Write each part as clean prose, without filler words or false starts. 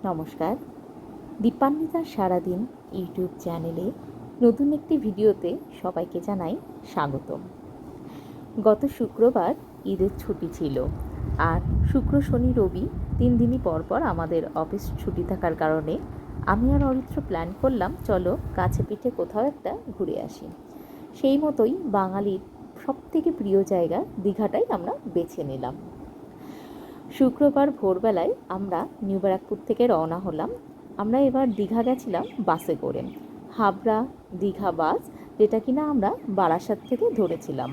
নমস্কার। দীপান্বিতার সারাদিন ইউটিউব চ্যানেলে নতুন একটি ভিডিওতে সবাইকে জানাই স্বাগতম। গত শুক্রবার ঈদের ছুটি ছিল, আর শুক্র শনি রবি 3 দিনই পর আমাদের অফিস ছুটি থাকার কারণে আমি আর অরিত্র প্ল্যান করলাম, চলো কাছে পিঠে কোথাও একটা ঘুরে আসি। সেই মতোই বাঙালির সবথেকে প্রিয় জায়গা দীঘাটাই আমরা বেছে নিলাম। শুক্রবার ভোরবেলায় আমরা নিউ ব্যারাকপুর থেকে রওনা হলাম। আমরা এবার দীঘা গেছিলাম বাসে করে, হাবড়া দীঘা বাস, যেটা কিনা আমরা বারাসাত থেকে ধরেছিলাম।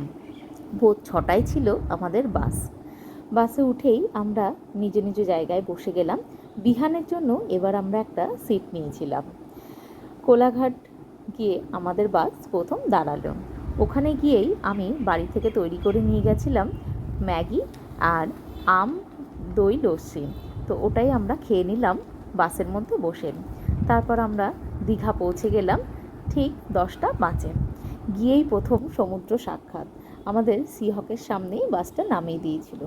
ভোর 6টায় ছিল আমাদের বাস। বাসে উঠেই আমরা নিজ নিজ জায়গায় বসে গেলাম। বিহানের জন্য এবার আমরা একটা সিট নিয়েছিলাম। কোলাঘাট গিয়ে আমাদের বাস প্রথম দাঁড়ালো। ওখানে গিয়েই আমি বাড়ি থেকে তৈরি করে নিয়ে গেছিলাম ম্যাগি আর আম দই লস্যি। তো ওটাই আমরা খেয়ে নিলাম বাসের মধ্যে বসে। তারপর আমরা দীঘা পৌঁছে গেলাম ঠিক 10টা বাজে। গিয়েই প্রথম সমুদ্র সাক্ষাৎ। আমাদের সিহকের সামনেই বাসটা নামিয়ে দিয়েছিল।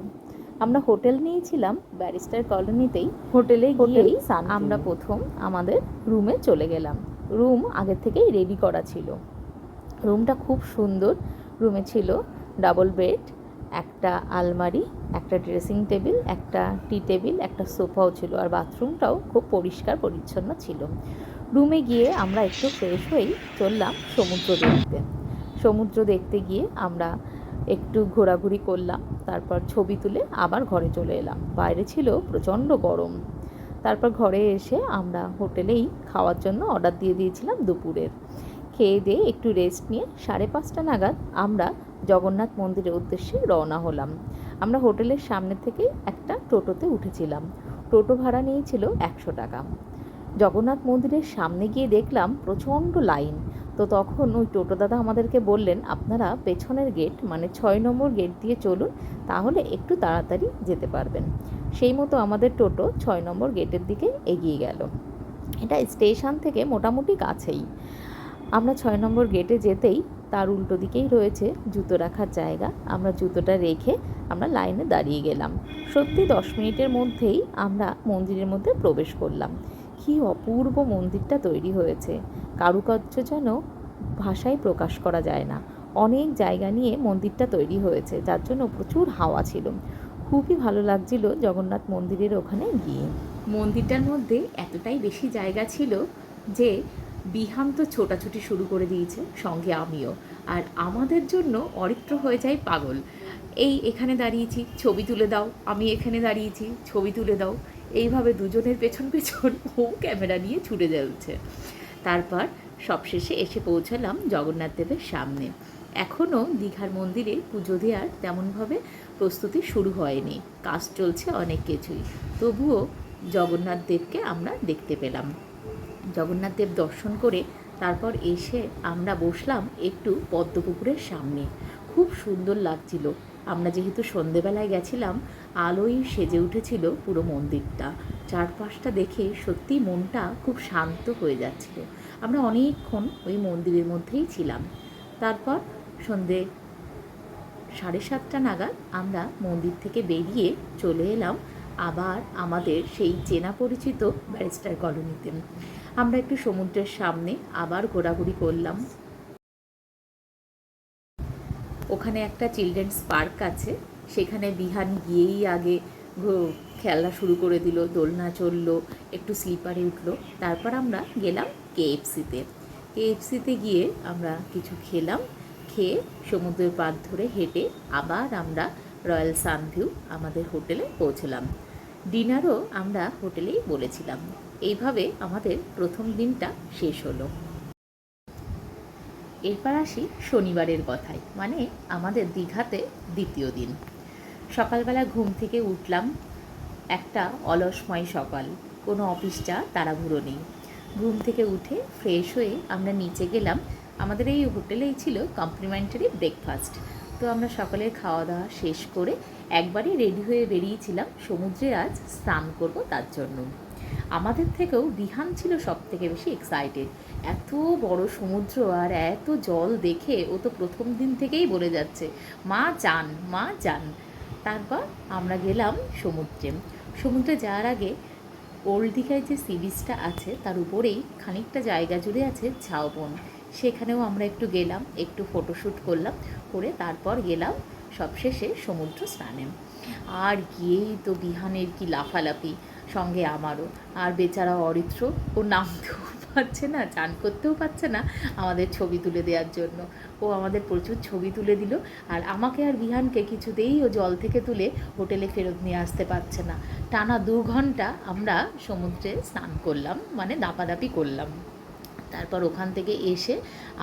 আমরা হোটেল নিয়েছিলাম ব্যারিস্টার কলোনিতেই। হোটেলে গিয়েই আমরা প্রথম আমাদের রুমে চলে গেলাম। রুম আগে থেকেই রেডি করা ছিল। রুমটা খুব সুন্দর। রুমে ছিল ডাবল বেড, একটা আলমারি, একটা ড্রেসিং টেবিল, একটা টি টেবিল, একটা সোফাও ছিল, আর বাথরুমটাও খুব পরিষ্কার পরিচ্ছন্ন ছিল। রুমে গিয়ে আমরা একটু ফ্রেশ হয়েই চললাম সমুদ্র দেখতে। সমুদ্র দেখতে গিয়ে আমরা একটু ঘোরাঘুরি করলাম, তারপর ছবি তুলে আবার ঘরে চলে এলাম। বাইরে ছিল প্রচণ্ড গরম। তারপর ঘরে এসে আমরা হোটেলেই খাওয়ার জন্য অর্ডার দিয়ে দিয়েছিলাম দুপুরের। খেয়ে দিয়ে একটু রেস্ট নিয়ে 5:30 নাগাদ আমরা জগন্নাথ মন্দিরের উদ্দেশ্যে রওনা হলাম। আমরা হোটেলের সামনে থেকে একটা টোটোতে উঠেছিলাম। টোটো ভাড়া নিয়েছিল 100 টাকা। জগন্নাথ মন্দিরের সামনে গিয়ে দেখলাম প্রচণ্ড লাইন। তো তখন ওই টোটো দাদা আমাদেরকে বললেন, আপনারা পেছনের গেট মানে 6 নম্বর গেট দিয়ে চলুন, তাহলে একটু তাড়াতাড়ি যেতে পারবেন। সেই মতো আমাদের টোটো 6 নম্বর গেটের দিকে এগিয়ে গেল। এটা স্টেশন থেকে মোটামুটি কাছেই। আমরা 6 নম্বর গেটে যেতেই তার উল্টো দিকেই রয়েছে জুতো রাখার জায়গা। আমরা জুতোটা রেখে আমরা লাইনে দাঁড়িয়ে গেলাম। সত্যি 10 মিনিটের মধ্যেই আমরা মন্দিরের মধ্যে প্রবেশ করলাম। কী অপূর্ব মন্দিরটা তৈরি হয়েছে! কারুকার্য যেন ভাষায় প্রকাশ করা যায় না। অনেক জায়গা নিয়ে মন্দিরটা তৈরি হয়েছে, যার জন্য প্রচুর হাওয়া ছিল। খুবই ভালো লাগছিল জগন্নাথ মন্দিরের ওখানে গিয়ে। মন্দিরটার মধ্যে এতটাই বেশি জায়গা ছিল যে বিহান তো ছোটাছুটি শুরু করে দিয়েছে, সঙ্গে আমিও। আর আমাদের জন্য অরিত্র হয়ে যায় পাগল। এখানে দাঁড়িয়েছি, ছবি তুলে দাও, আমি এখানে দাঁড়িয়েছি, ছবি তুলে দাও। এইভাবে দুজনের পেছন পেছন ও ক্যামেরা নিয়ে ছুটে যাচ্ছে। তারপর সবশেষে এসে পৌঁছালাম জগন্নাথ দেবের সামনে। এখনও দীঘার মন্দিরে পুজো দেওয়ার তেমনভাবে প্রস্তুতি শুরু হয়নি, কাজ চলছে অনেক কিছুই। তবুও জগন্নাথ দেবকে আমরা দেখতে পেলাম। জগন্নাথ দেব দর্শন করে তারপর এসে আমরা বসলাম একটু পদ্মপুকুরের সামনে। খুব সুন্দর লাগছিল। আমরা যেহেতু সন্ধেবেলায় গেছিলাম, আলোয় সেজে উঠেছিল পুরো মন্দিরটা। চারপাশটা দেখে সত্যি মনটা খুব শান্ত হয়ে যাচ্ছিল। আমরা অনেকক্ষণ ওই মন্দিরের মধ্যেই ছিলাম। তারপর সন্ধে 7:30 নাগাদ আমরা মন্দির থেকে বেরিয়ে চলে এলাম আবার আমাদের সেই চেনা পরিচিত ব্যারিস্টার কলোনিতে। আমরা একটু সমুদ্রের সামনে আবার ঘোরাঘুরি করলাম। ওখানে একটা চিলড্রেন্স পার্ক আছে, সেখানে বিহান গিয়েই আগে খেলা শুরু করে দিল, দোলনা চললো, একটু স্লিপারে উঠলো। তারপর আমরা গেলাম কেএফসিতে গিয়ে আমরা কিছু খেলাম। খেয়ে সমুদ্রের পাড় ধরে হেঁটে আবার আমরা রয়্যাল সানভিউ আমাদের হোটেলে পৌঁছলাম। ডিনারও আমরা হোটেলেই বলেছিলাম। এইভাবে আমাদের প্রথম দিনটা শেষ হলো। এরপর আসি শনিবারের কথায়, মানে আমাদের দীঘাতে দ্বিতীয় দিন। সকালবেলা ঘুম থেকে উঠলাম, একটা অলসময় সকাল, কোনো অফিস যা তাড়াহুড়ো নেই। ঘুম থেকে উঠে ফ্রেশ হয়ে আমরা নিচে গেলাম। আমাদের এই হোটেলেই ছিল কমপ্লিমেন্টারি ব্রেকফাস্ট। তো আমরা সকালের খাওয়া দাওয়া শেষ করে একবারে রেডি হয়ে বেরিয়েছিলাম সমুদ্রে আজ স্নান করব তার জন্য। আমাদের থেকেও বিহান ছিল সব থেকে বেশি এক্সাইটেড। এত বড় সমুদ্র আর এত জল দেখে ও তো প্রথম দিন থেকেই বলে যাচ্ছে, মা যান, মা যান। তারপর আমরা গেলাম সমুদ্রে যাওয়ার আগে ওল্ড দীঘায় যে সি বিচটা আছে তার উপরেই খানিকটা জায়গা জুড়ে আছে ঝাউবন। সেখানেও আমরা একটু গেলাম, একটু ফটোশ্যুট করলাম, করে তারপর গেলাম সবশেষে সমুদ্র স্নানে। আর গিয়েই তো বিহানের কি লাফালাফি, সঙ্গে আমারও। আর বেচারা অরিত্র, ও নামতেও পারছে না, চান করতেও পারছে না আমাদের ছবি তুলে দেওয়ার জন্য। ও আমাদের প্রচুর ছবি তুলে দিল, আর আমাকে আর বিহানকে কিছুতেই ও জল থেকে তুলে হোটেলে ফেরত নিয়ে আসতে পারছে না। টানা 2 ঘন্টা আমরা সমুদ্রে স্নান করলাম, মানে দাপাদাপি করলাম। তারপর ওখান থেকে এসে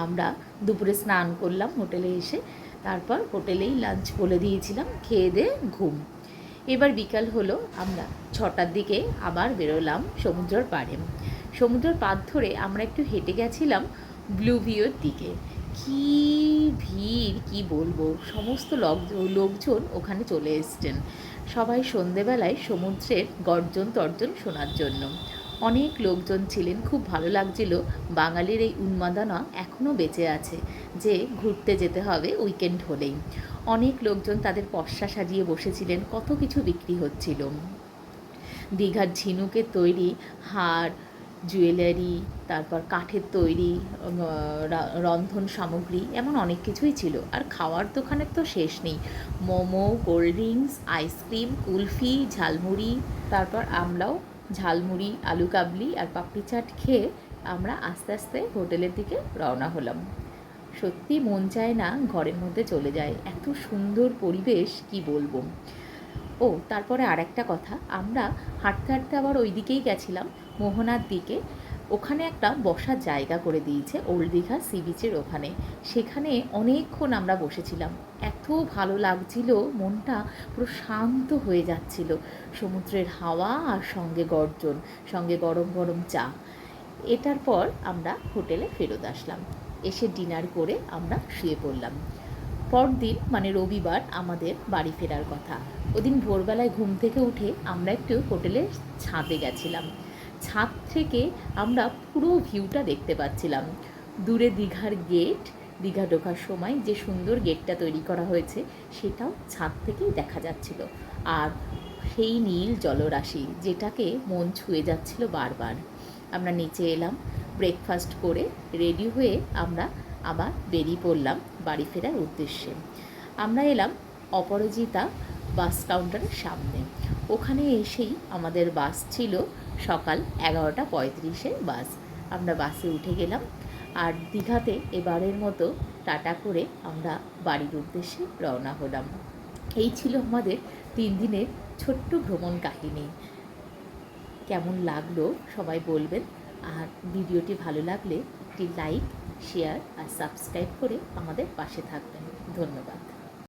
আমরা দুপুরে স্নান করলাম হোটেলে এসে। তারপর হোটেলেই লাঞ্চ বলে দিয়েছিলাম, খেয়ে দিয়ে ঘুম। এবার বিকাল হলো, আমরা 6টার দিকে আবার বেরোলাম সমুদ্রের পাড়ে। সমুদ্রের পাড় ধরে আমরা একটু হেঁটে গেছিলাম ব্লু ভিউর দিকে। কী ভিড়, কি বলবো, সমস্ত লোকজন ওখানে চলে এসছেন, সবাই সন্ধেবেলায় সমুদ্রের গর্জন তর্জন শোনার জন্য। অনেক লোকজন ছিলেন, খুব ভালো লাগছিল। বাঙালির এই উন্মাদনা এখনও বেঁচে আছে যে ঘুরতে যেতে হবে উইকেন্ড হলেই। অনেক লোকজন তাদের পসরা সাজিয়ে বসেছিলেন, কত কিছু বিক্রি হচ্ছিল। দীঘার ঝিনুকের তৈরি হার, জুয়েলারি, তারপর কাঠের তৈরি রন্ধন সামগ্রী, এমন অনেক কিছুই ছিল। আর খাওয়ার দোকানের তো শেষ নেই, momo, cold drinks, ice cream, kulfi, jhalmuri. তারপর আমরাও ঝালমুড়ি, আলু কাবলি আর পাপড়ি চাট খেয়ে আমরা আস্তে আস্তে হোটেলের দিকে রওনা হলাম। সত্যি মন চায় না ঘরের মধ্যে চলে যায়, এত সুন্দর পরিবেশ, কি বলবো। ও তারপরে আর একটা কথা, আমরা হাঁটতে হাঁটতে আবার ওই দিকেই গেছিলাম, মোহনার দিকে। ওখানে একটা বসার জায়গা করে দিয়েছে ওল্ড দীঘা সি বিচের ওখানে। সেখানে অনেকক্ষণ আমরা বসেছিলাম, এত ভালো লাগছিল, মনটা পুরো শান্ত হয়ে যাচ্ছিল। সমুদ্রের হাওয়া আর সঙ্গে গর্জন, সঙ্গে গরম গরম চা। এটার পর আমরা হোটেলে ফেরত আসলাম, এসে ডিনার করে আমরা শুয়ে পড়লাম। পরদিন মানে রবিবার আমাদের বাড়ি ফেরার কথা। ওদিন ভোরবেলায় ঘুম থেকে উঠে আমরা একটু হোটেলের ছাদে গেছিলাম। ছাদ থেকে আমরা পুরো ভিউটা দেখতে পাচ্ছিলাম। দূরে দীঘার গেট, দীঘা ঢোকার সময় যে সুন্দর গেটটা তৈরি করা হয়েছে সেটাও ছাদ থেকেই দেখা যাচ্ছিল। আর সেই নীল জলরাশি, যেটাকে মন ছুঁয়ে যাচ্ছিল বারবার। আমরা নিচে এলাম, ব্রেকফাস্ট করে রেডি হয়ে আমরা আবার বেরিয়ে পড়লাম বাড়ি ফেরার উদ্দেশ্যে। আমরা এলাম অপরাজিতা বাস কাউন্টারের সামনে। ওখানে এসেই আমাদের বাস ছিল সকাল 11:35 বাস। আমরা বাসে উঠে গেলাম, আর দীঘাতে এবারের মতো টাটা করে আমরা বাড়ির উদ্দেশ্যে রওনা হলাম। এই ছিল আমাদের 3 দিনের ছোট্ট ভ্রমণ কাহিনী। কেমন লাগলো সবাই বলবেন, আর ভিডিওটি ভালো লাগলে একটি লাইক, শেয়ার আর সাবস্ক্রাইব করে আমাদের পাশে থাকবেন। ধন্যবাদ।